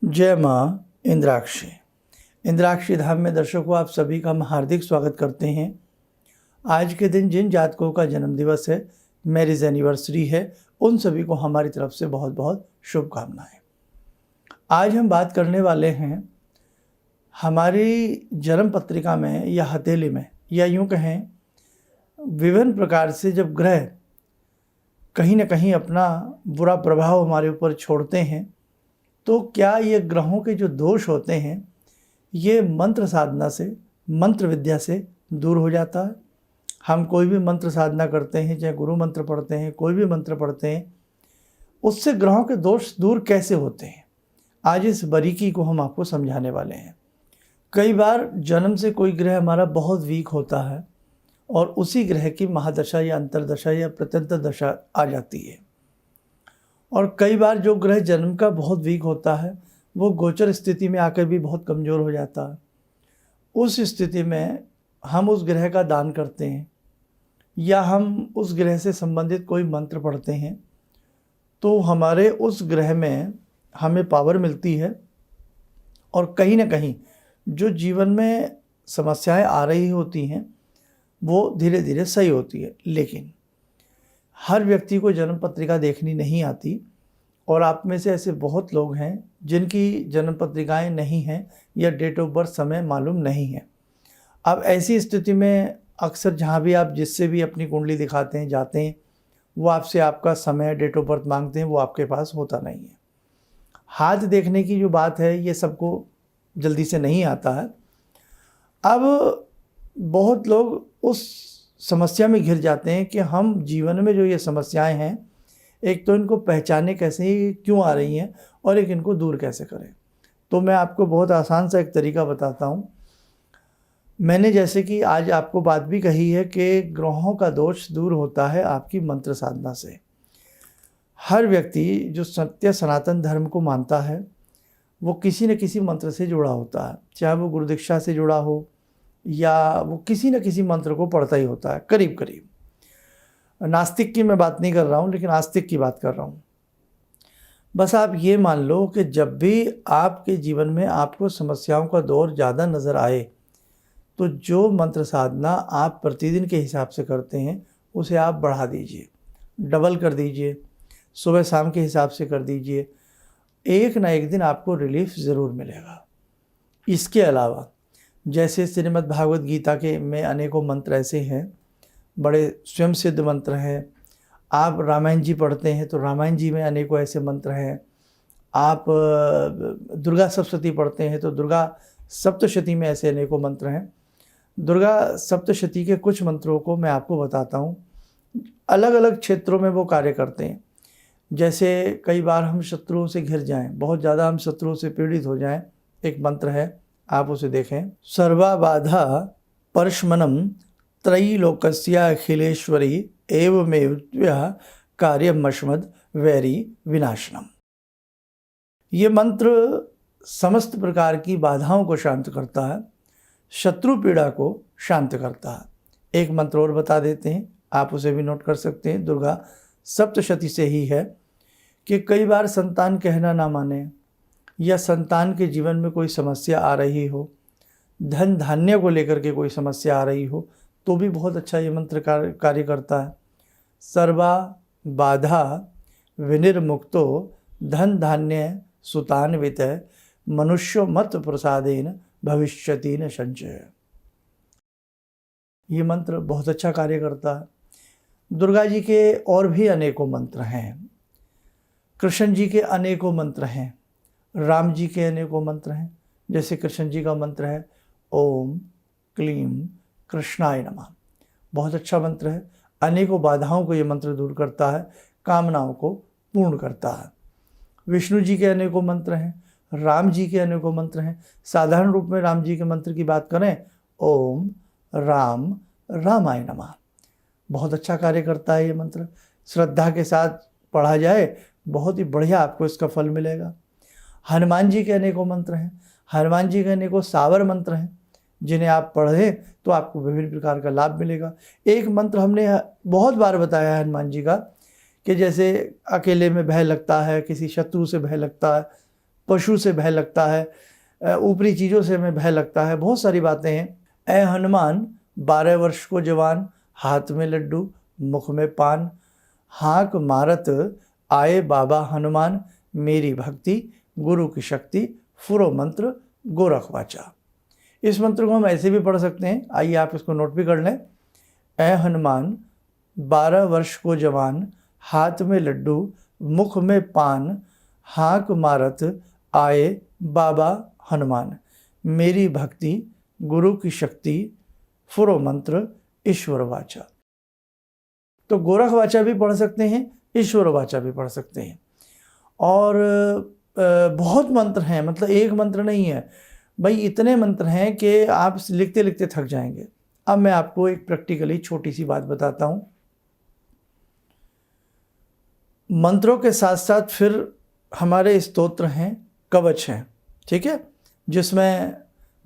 जय माँ इंद्राक्षी। इंद्राक्षी धाम में दर्शकों आप सभी का हम हार्दिक स्वागत करते हैं। आज के दिन जिन जातकों का जन्मदिवस है, मैरिज एनिवर्सरी है, उन सभी को हमारी तरफ से बहुत बहुत शुभकामनाएं। आज हम बात करने वाले हैं हमारी जन्म पत्रिका में या हथेली में, या यूँ कहें विभिन्न प्रकार से जब ग्रह कहीं ना कहीं अपना बुरा प्रभाव हमारे ऊपर छोड़ते हैं, तो क्या ये ग्रहों के जो दोष होते हैं ये मंत्र साधना से, मंत्र विद्या से दूर हो जाता है। हम कोई भी मंत्र साधना करते हैं, चाहे गुरु मंत्र पढ़ते हैं, कोई भी मंत्र पढ़ते हैं, उससे ग्रहों के दोष दूर कैसे होते हैं, आज इस बारीकी को हम आपको समझाने वाले हैं। कई बार जन्म से कोई ग्रह हमारा बहुत वीक होता है और उसी ग्रह की महादशा या अंतरदशा या प्रत्यंतर दशा आ जाती है। और कई बार जो ग्रह जन्म का बहुत वीक होता है वो गोचर स्थिति में आकर भी बहुत कमज़ोर हो जाता है। उस स्थिति में हम उस ग्रह का दान करते हैं या हम उस ग्रह से संबंधित कोई मंत्र पढ़ते हैं, तो हमारे उस ग्रह में हमें पावर मिलती है और कहीं ना कहीं जो जीवन में समस्याएं आ रही होती हैं वो धीरे धीरे सही होती है। लेकिन हर व्यक्ति को जन्म पत्रिका देखनी नहीं आती और आप में से ऐसे बहुत लोग हैं जिनकी जन्म पत्रिकाएँ नहीं हैं या डेट ऑफ बर्थ समय मालूम नहीं है। अब ऐसी स्थिति में अक्सर जहाँ भी आप जिससे भी अपनी कुंडली दिखाते हैं जाते हैं, वो आपसे आपका समय, डेट ऑफ बर्थ मांगते हैं, वो आपके पास होता नहीं है। हाथ देखने की जो बात है ये सबको जल्दी से नहीं आता है। अब बहुत लोग उस समस्या में घिर जाते हैं कि हम जीवन में जो ये समस्याएं हैं, एक तो इनको पहचाने कैसे, ही क्यों आ रही हैं, और एक इनको दूर कैसे करें। तो मैं आपको बहुत आसान सा एक तरीका बताता हूँ। मैंने जैसे कि आज आपको बात भी कही है कि ग्रहों का दोष दूर होता है आपकी मंत्र साधना से। हर व्यक्ति जो सत्य सनातन धर्म को मानता है वो किसी न किसी मंत्र से जुड़ा होता है, चाहे वो गुरु दीक्षा से जुड़ा हो या वो किसी न किसी मंत्र को पढ़ता ही होता है करीब करीब। नास्तिक की मैं बात नहीं कर रहा हूँ, लेकिन आस्तिक की बात कर रहा हूँ। बस आप ये मान लो कि जब भी आपके जीवन में आपको समस्याओं का दौर ज़्यादा नज़र आए, तो जो मंत्र साधना आप प्रतिदिन के हिसाब से करते हैं उसे आप बढ़ा दीजिए, डबल कर दीजिए, सुबह शाम के हिसाब से कर दीजिए। एक ना एक दिन आपको रिलीफ ज़रूर मिलेगा। इसके अलावा जैसे श्रीमद् भागवत गीता के में अनेकों मंत्र ऐसे हैं, बड़े स्वयं सिद्ध मंत्र हैं। आप रामायण जी पढ़ते हैं तो रामायण जी में अनेकों ऐसे मंत्र हैं। आप दुर्गा सप्तशती पढ़ते हैं तो दुर्गा सप्तशती में ऐसे अनेकों मंत्र हैं। दुर्गा सप्तशती के कुछ मंत्रों को मैं आपको बताता हूँ, अलग अलग क्षेत्रों में वो कार्य करते हैं। जैसे कई बार हम शत्रुओं से घिर जाएं, बहुत ज़्यादा हम शत्रुओं से पीड़ित हो जाएं, एक मंत्र है, आप उसे देखें। सर्वाबाधा परशमनम त्रयीलोकस्य अखिलेश्वरी एवमेव कार्यमश्मद वैरी विनाशनम। ये मंत्र समस्त प्रकार की बाधाओं को शांत करता है, शत्रु पीड़ा को शांत करता है। एक मंत्र और बता देते हैं, आप उसे भी नोट कर सकते हैं। दुर्गा सप्तशती से ही है कि कई बार संतान कहना ना माने या संतान के जीवन में कोई समस्या आ रही हो, धन धान्य को लेकर के कोई समस्या आ रही हो, तो भी बहुत अच्छा ये मंत्र कार्य करता है। सर्वा बाधा विनिर्मुक्तो धन धान्य सुतान्वित मनुष्यो मत प्रसादेन भविष्यति न संचय। ये मंत्र बहुत अच्छा कार्य करता है। दुर्गा जी के और भी अनेकों मंत्र हैं, कृष्ण जी के अनेकों मंत्र हैं, राम जी के अनेकों मंत्र हैं। जैसे कृष्ण जी का मंत्र है ओम क्लीम कृष्णाय नमः, बहुत अच्छा मंत्र है। अनेकों बाधाओं को ये मंत्र दूर करता है, कामनाओं को पूर्ण करता है। विष्णु जी के अनेकों मंत्र हैं, राम जी के अनेकों मंत्र हैं। साधारण रूप में राम जी के मंत्र की बात करें, ओम राम रामाय नमः, बहुत अच्छा कार्य करता है ये मंत्र। श्रद्धा के साथ पढ़ा जाए बहुत ही बढ़िया आपको इसका फल मिलेगा। हनुमान जी के अनेकों मंत्र हैं, हनुमान जी के अनेकों सावर मंत्र हैं, जिन्हें आप पढ़ें तो आपको विभिन्न प्रकार का लाभ मिलेगा। एक मंत्र हमने बहुत बार बताया है हनुमान जी का, कि जैसे अकेले में भय लगता है, किसी शत्रु से भय लगता है, पशु से भय लगता है, ऊपरी चीज़ों से हमें भय लगता है, बहुत सारी बातें हैं। ऐ हनुमान 12 वर्ष को जवान, हाथ में लड्डू मुख में पान, हाँक मारत आए बाबा हनुमान, मेरी भक्ति गुरु की शक्ति, फुरो मंत्र गोरख वाचा। इस मंत्र को हम ऐसे भी पढ़ सकते हैं, आइए आप इसको नोट भी कर लें। ऐ हनुमान 12 वर्ष को जवान, हाथ में लड्डू मुख में पान, हाँक मारत आए बाबा हनुमान, मेरी भक्ति गुरु की शक्ति, फुरो मंत्र ईश्वर वाचा। तो गोरख वाचा भी पढ़ सकते हैं, ईश्वर वाचा भी पढ़ सकते हैं। और बहुत मंत्र हैं, मतलब एक मंत्र नहीं है भाई, इतने मंत्र हैं कि आप लिखते लिखते थक जाएंगे। अब मैं आपको एक प्रैक्टिकली छोटी सी बात बताता हूँ। मंत्रों के साथ साथ फिर हमारे स्तोत्र हैं, कवच हैं, ठीक है, जिसमें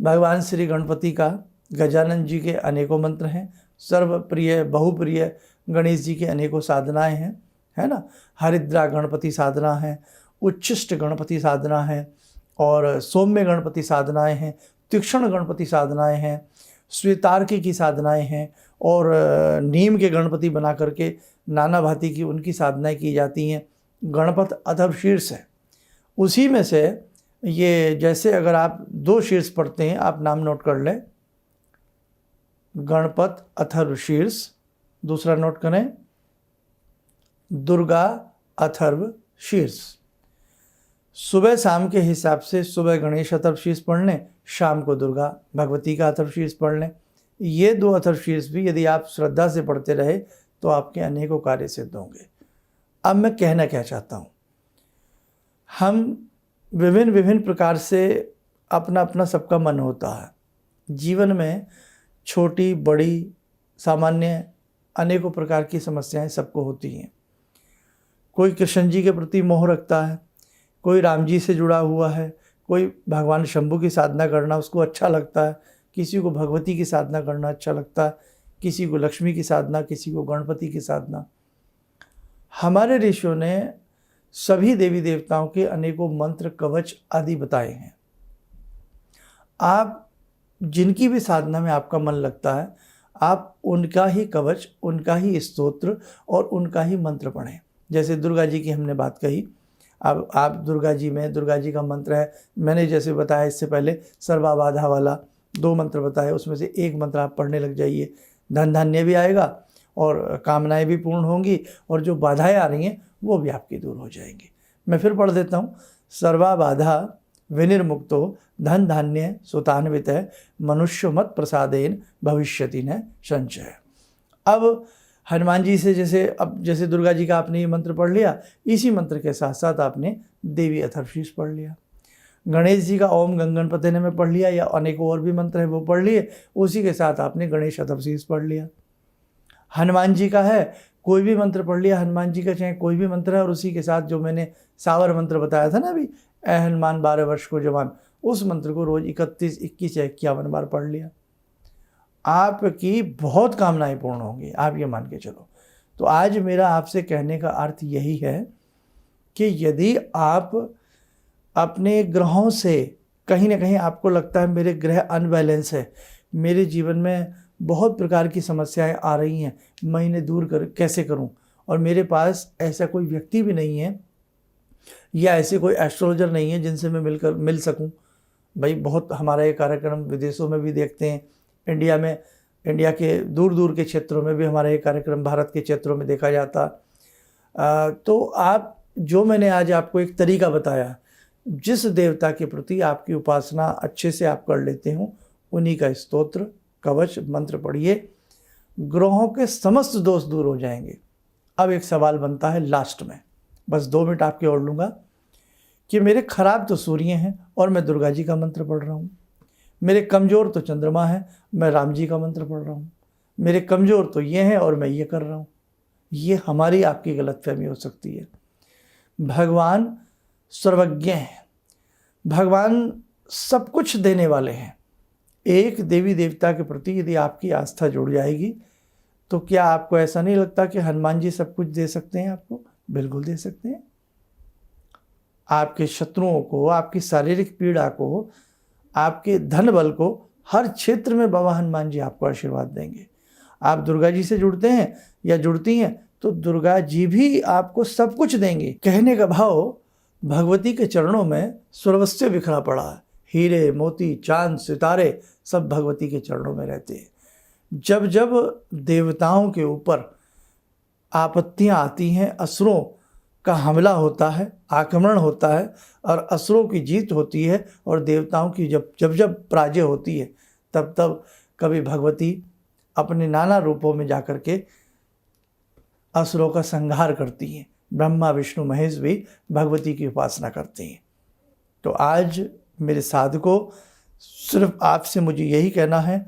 भगवान श्री गणपति का, गजानन जी के अनेकों मंत्र हैं, सर्वप्रिय बहुप्रिय गणेश जी के अनेकों साधनाएं हैं, है ना। हरिद्रा गणपति साधना है, उच्छिष्ट गणपति साधना है, और सौम्य गणपति साधनाएं हैं, तीक्ष्ण गणपति साधनाएं हैं, श्वेतार्की की साधनाएं हैं, और नीम के गणपति बना करके नाना भांति की उनकी साधनाएं की जाती हैं। गणपत अथर्व शीर्ष है, उसी में से ये, जैसे अगर आप 2 शीर्ष पढ़ते हैं, आप नाम नोट कर लें, गणपत अथर्व शीर्ष, दूसरा नोट करें दुर्गा अथर्व शीर्ष। सुबह शाम के हिसाब से सुबह गणेश अथर्व शीर्ष पढ़ लें, शाम को दुर्गा भगवती का अथर्व शीर्ष पढ़ लें। ये 2 अथर्व शीर्ष भी यदि आप श्रद्धा से पढ़ते रहे तो आपके अनेकों कार्य सिद्ध होंगे। अब मैं कहना क्या चाहता हूँ, हम विभिन्न प्रकार से अपना अपना सबका मन होता है। जीवन में छोटी बड़ी सामान्य अनेकों प्रकार की समस्याएं सबको होती हैं। कोई कृष्ण जी के प्रति मोह रखता है, कोई राम जी से जुड़ा हुआ है, कोई भगवान शंभु की साधना करना उसको अच्छा लगता है, किसी को भगवती की साधना करना अच्छा लगता है, किसी को लक्ष्मी की साधना, किसी को गणपति की साधना। हमारे ऋषियों ने सभी देवी देवताओं के अनेकों मंत्र कवच आदि बताए हैं। आप जिनकी भी साधना में आपका मन लगता है, आप उनका ही कवच, उनका ही स्तोत्र और उनका ही मंत्र पढ़ें। जैसे दुर्गा जी की हमने बात कही, अब आप दुर्गा जी में, दुर्गा जी का मंत्र है, मैंने जैसे बताया इससे पहले सर्वा बाधा वाला 2 मंत्र बताए, उसमें से एक मंत्र आप पढ़ने लग जाइए, धन धान्य भी आएगा और कामनाएं भी पूर्ण होंगी, और जो बाधाएं आ रही हैं वो भी आपकी दूर हो जाएंगी। मैं फिर पढ़ देता हूँ, सर्वा बाधा विनिर्मुक्तो धन धान्य सुतान्वित मनुष्य मत प्रसादेन भविष्यति न संचय। अब हनुमान जी से जैसे दुर्गा जी का आपने ये मंत्र पढ़ लिया, इसी मंत्र के साथ साथ आपने देवी अथर्वशीष पढ़ लिया। गणेश जी का ओम गंगणपते ने में पढ़ लिया, या अनेकों और भी मंत्र हैं वो पढ़ लिए, उसी के साथ आपने गणेश अथर्वशीष पढ़ लिया। हनुमान जी का है, कोई भी मंत्र पढ़ लिया हनुमान जी का, चाहे कोई भी मंत्र है, और उसी के साथ जो मैंने सावर मंत्र बताया था ना अभी, ऐ हनुमान 12 वर्ष को जवान, उस मंत्र को रोज 31, 21 या 51 बार पढ़ लिया। आपकी बहुत कामनाएं पूर्ण होंगी, आप ये मान के चलो। तो आज मेरा आपसे कहने का अर्थ यही है कि यदि आप अपने ग्रहों से कहीं ना कहीं आपको लगता है मेरे ग्रह अनबैलेंस है, मेरे जीवन में बहुत प्रकार की समस्याएं आ रही हैं, मैं इन्हें दूर कैसे करूं, और मेरे पास ऐसा कोई व्यक्ति भी नहीं है या ऐसे कोई एस्ट्रोलॉजर नहीं है जिनसे मैं मिल सकूं। भाई बहुत हमारा ये कार्यक्रम विदेशों में भी देखते हैं, इंडिया में, इंडिया के दूर दूर के क्षेत्रों में भी हमारा ये कार्यक्रम भारत के क्षेत्रों में देखा जाता। तो आप, जो मैंने आज आपको एक तरीका बताया, जिस देवता के प्रति आपकी उपासना अच्छे से आप कर लेते हो, उन्हीं का स्तोत्र कवच मंत्र पढ़िए, ग्रहों के समस्त दोष दूर हो जाएंगे। अब एक सवाल बनता है लास्ट में, बस 2 मिनट आपके और लूँगा, कि मेरे खराब तो सूर्य हैं और मैं दुर्गा जी का मंत्र पढ़ रहा हूँ, मेरे कमज़ोर तो चंद्रमा है, मैं राम जी का मंत्र पढ़ रहा हूँ, मेरे कमज़ोर तो ये हैं और मैं ये कर रहा हूँ। ये हमारी आपकी गलतफहमी हो सकती है। भगवान सर्वज्ञ हैं, भगवान सब कुछ देने वाले हैं। एक देवी देवता के प्रति यदि आपकी आस्था जुड़ जाएगी, तो क्या आपको ऐसा नहीं लगता कि हनुमान जी सब कुछ दे सकते हैं आपको? बिल्कुल दे सकते हैं। आपके शत्रुओं को, आपकी शारीरिक पीड़ा को, आपके धन बल को, हर क्षेत्र में बाबा हनुमान जी आपको आशीर्वाद देंगे। आप दुर्गा जी से जुड़ते हैं या जुड़ती हैं तो दुर्गा जी भी आपको सब कुछ देंगी। कहने का भाव, भगवती के चरणों में सर्वस्व बिखरा पड़ा है। हीरे मोती चांद सितारे सब भगवती के चरणों में रहते हैं। जब जब देवताओं के ऊपर आपत्तियां आती हैं, असुरों का हमला होता है, आक्रमण होता है और असुरों की जीत होती है और देवताओं की जब जब पराजय होती है, तब तब कभी भगवती अपने नाना रूपों में जाकर के असुरों का संहार करती हैं। ब्रह्मा विष्णु महेश भी भगवती की उपासना करते हैं। तो आज मेरे साधकों, सिर्फ आपसे मुझे यही कहना है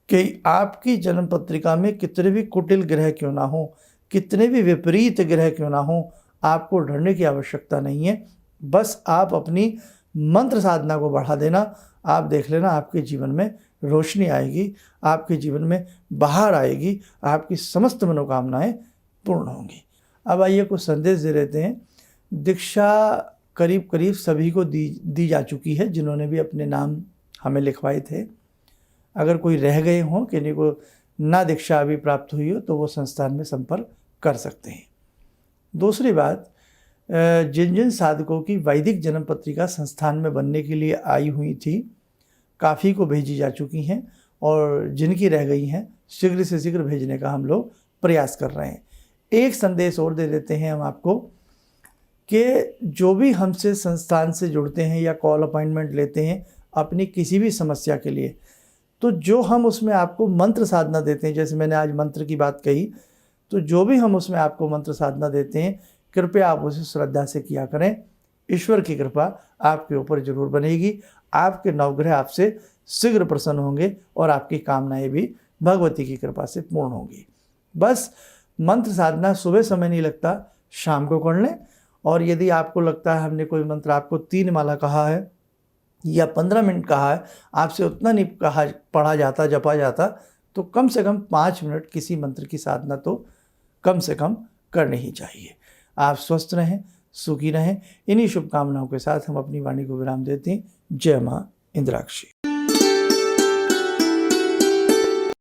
कि आपकी जन्म पत्रिका में कितने भी कुटिल ग्रह क्यों ना हो, कितने भी विपरीत ग्रह क्यों ना हो, आपको डरने की आवश्यकता नहीं है। बस आप अपनी मंत्र साधना को बढ़ा देना। आप देख लेना, आपके जीवन में रोशनी आएगी, आपके जीवन में बाहर आएगी, आपकी समस्त मनोकामनाएं पूर्ण होंगी। अब आइए कुछ संदेश दे देते हैं। दीक्षा करीब करीब सभी को दी जा चुकी है, जिन्होंने भी अपने नाम हमें लिखवाए थे। अगर कोई रह गए हों, किन्हीं को ना दीक्षा अभी प्राप्त हुई हो, तो वो संस्थान में संपर्क कर सकते हैं। दूसरी बात, जिन जिन साधकों की वैदिक जन्म पत्रिका संस्थान में बनने के लिए आई हुई थी, काफ़ी को भेजी जा चुकी हैं और जिनकी रह गई हैं शीघ्र से शीघ्र भेजने का हम लोग प्रयास कर रहे हैं। एक संदेश और दे देते हैं हम आपको कि जो भी हमसे संस्थान से जुड़ते हैं या कॉल अपॉइंटमेंट लेते हैं अपनी किसी भी समस्या के लिए, तो जो हम उसमें आपको मंत्र साधना देते हैं, जैसे मैंने आज मंत्र की बात कही, तो जो भी हम उसमें आपको मंत्र साधना देते हैं, कृपया आप उसे श्रद्धा से किया करें। ईश्वर की कृपा आपके ऊपर जरूर बनेगी। आपके नवग्रह आपसे शीघ्र प्रसन्न होंगे और आपकी कामनाएं भी भगवती की कृपा से पूर्ण होंगी। बस मंत्र साधना सुबह समय नहीं लगता, शाम को कर लें। और यदि आपको लगता है हमने कोई मंत्र आपको 3 माला कहा है या 15 मिनट कहा है, आपसे उतना नहीं कहा पढ़ा जाता, जपा जाता, तो कम से कम 5 मिनट किसी मंत्र की साधना तो कम से कम करनी ही चाहिए। आप स्वस्थ रहें, सुखी रहें। इन्हीं शुभकामनाओं के साथ हम अपनी वाणी को विराम देते हैं। जय माँ इंद्राक्षी।